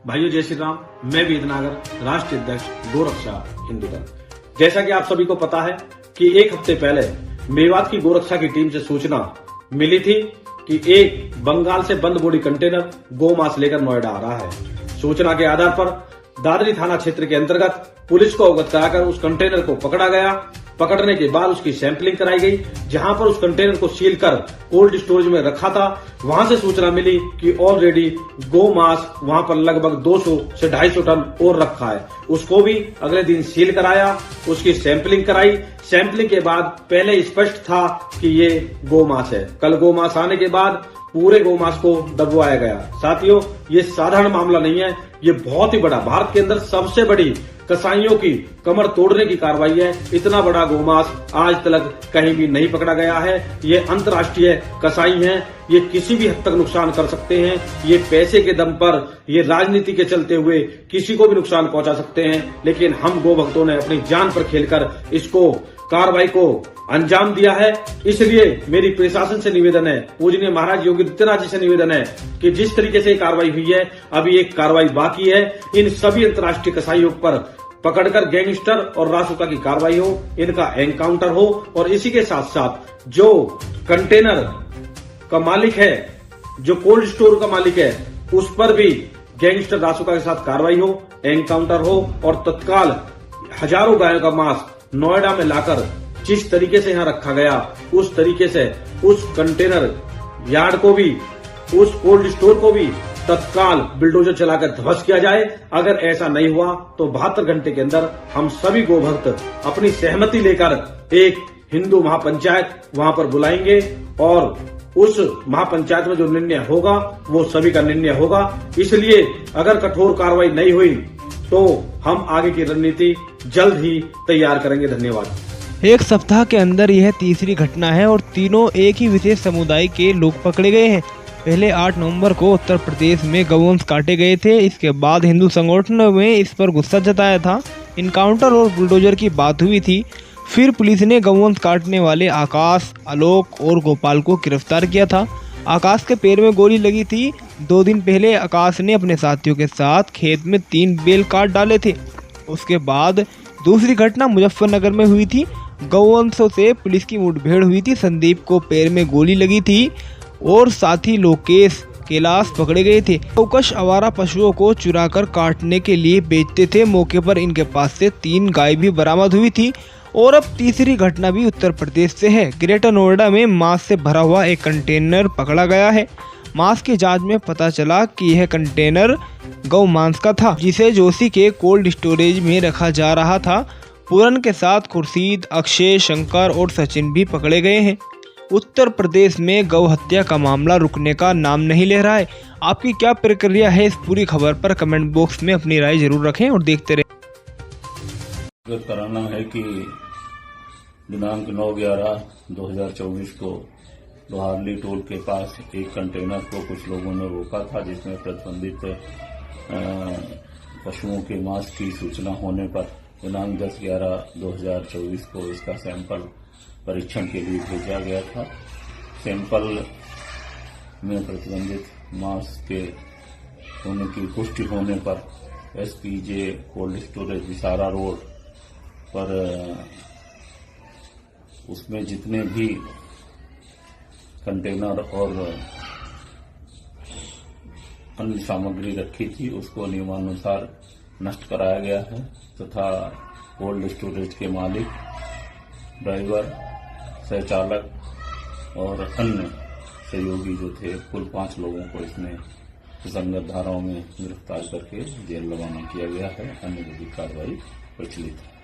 भाइयों जय श्री राम। मैं वेदनागर, राष्ट्रीय अध्यक्ष गोरक्षा हिंदू दल। जैसा कि आप सभी को पता है कि एक हफ्ते पहले मेवात की गोरक्षा की टीम से सूचना मिली थी कि एक बंगाल से बंद बोरी कंटेनर गोमांस लेकर नोएडा आ रहा है। सूचना के आधार पर दादरी थाना क्षेत्र के अंतर्गत पुलिस को अवगत कराकर उस कंटेनर को पकड़ा गया। पकड़ने के बाद उसकी सैंपलिंग कराई गई। जहां पर उस कंटेनर को सील कर कोल्ड स्टोरेज में रखा था, वहां से सूचना मिली कि ऑलरेडी गोमांस वहां पर लगभग 200 से 250 टन और रखा है। उसको भी अगले दिन सील कराया, उसकी सैंपलिंग कराई। सैंपलिंग के बाद पहले स्पष्ट था कि ये गोमांस है। कल गोमांस आने के बाद पूरे गोमांस को दबवाया गया। साथियों, ये साधारण मामला नहीं है, ये बहुत ही बड़ा, भारत के अंदर सबसे बड़ी कसाईयों की कमर तोड़ने की कार्रवाई है। इतना बड़ा गोमांस आज तक कहीं भी नहीं पकड़ा गया है। ये अंतर्राष्ट्रीय कसाई हैं, ये किसी भी हद तक नुकसान कर सकते हैं। ये पैसे के दम पर, ये राजनीति के चलते हुए किसी को भी नुकसान पहुंचा सकते हैं। लेकिन हम गो भक्तों ने अपनी जान पर खेलकर इसको कार्रवाई को अंजाम दिया है। इसलिए मेरी प्रशासन से निवेदन है, पूजनीय महाराज योगी आदित्यनाथ जी से निवेदन है कि जिस तरीके से कार्रवाई हुई है, अभी एक कार्रवाई बाकी है। इन सभी अंतर्राष्ट्रीय कसाईयों पर पकड़कर गैंगस्टर और रासुका की कार्रवाई हो, इनका एनकाउंटर हो और इसी के साथ साथ जो कंटेनर का मालिक है, जो कोल्ड स्टोर का मालिक है, उस पर भी गैंगस्टर रासुका के साथ कार्रवाई हो, एनकाउंटर हो और तत्काल हजारों गायों का मांस नोएडा में लाकर जिस तरीके से यहाँ रखा गया, उस तरीके से उस कंटेनर यार्ड को भी, उस कोल्ड स्टोर को भी तत्काल बिल्डोजर चलाकर ध्वस्त किया जाए। अगर ऐसा नहीं हुआ तो 72 घंटे के अंदर हम सभी गोभक्त अपनी सहमति लेकर एक हिंदू महापंचायत वहां पर बुलाएंगे और उस महापंचायत में जो निर्णय होगा वो सभी का निर्णय होगा। इसलिए अगर कठोर कार्रवाई नहीं हुई तो हम आगे की रणनीति जल्द ही तैयार करेंगे। धन्यवाद। एक सप्ताह के अंदर यह तीसरी घटना है और तीनों एक ही विशेष समुदाय के लोग पकड़े गए हैं। पहले 8 नवंबर को उत्तर प्रदेश में गौवंश काटे गए थे। इसके बाद हिंदू संगठनों में इस पर गुस्सा जताया था। इनकाउंटर और बुलडोजर की बात हुई थी। फिर पुलिस ने गौवंश काटने वाले आकाश, आलोक और गोपाल को गिरफ्तार किया था। आकाश के पैर में गोली लगी थी। 2 दिन पहले आकाश ने अपने साथियों के साथ खेत में 3 बेल काट डाले थे। उसके बाद दूसरी घटना मुजफ्फरनगर में हुई थी। गौवंशों से पुलिस की मुठभेड़ हुई थी। संदीप को पैर में गोली लगी थी और साथी लोकेश, कैलाश पकड़े गए थे। चौकस आवारा पशुओं को चुराकर काटने के लिए बेचते थे। मौके पर इनके पास से 3 गाय भी बरामद हुई थी। और अब तीसरी घटना भी उत्तर प्रदेश से है। ग्रेटर नोएडा में मांस से भरा हुआ एक कंटेनर पकड़ा गया है। मांस की जांच में पता चला कि यह कंटेनर गौ मांस का था, जिसे जोशी के कोल्ड स्टोरेज में रखा जा रहा था। पूरन के साथ खुर्शीद, अक्षय, शंकर और सचिन भी पकड़े गए हैं। उत्तर प्रदेश में गौ हत्या का मामला रुकने का नाम नहीं ले रहा है। आपकी क्या प्रतिक्रिया है इस पूरी खबर पर? कमेंट बॉक्स में अपनी राय जरूर रखें और देखते रहें। कराना है कि दिनांक 9/11/2024 को लोहारली टोल के पास एक कंटेनर को कुछ लोगों ने रोका था, जिसमें प्रतिबंधित पशुओं के मांस की सूचना होने पर दिनांक 10/11/2024 को इसका सैंपल परीक्षण के लिए भेजा गया था। सैंपल में प्रतिबंधित मांस के होने की पुष्टि होने पर SPJ cold storage viscera road पर उसमें जितने भी कंटेनर और अन्य सामग्री रखी थी उसको नियमानुसार नष्ट कराया गया है तथा कोल्ड स्टोरेज के मालिक, ड्राइवर, सहचालक और अन्य सहयोगी जो थे, कुल 5 लोगों को इसमें सुसंगत धाराओं में गिरफ्तार करके जेल रवाना किया गया है। अन्य विधिक कार्रवाई प्रचलित है।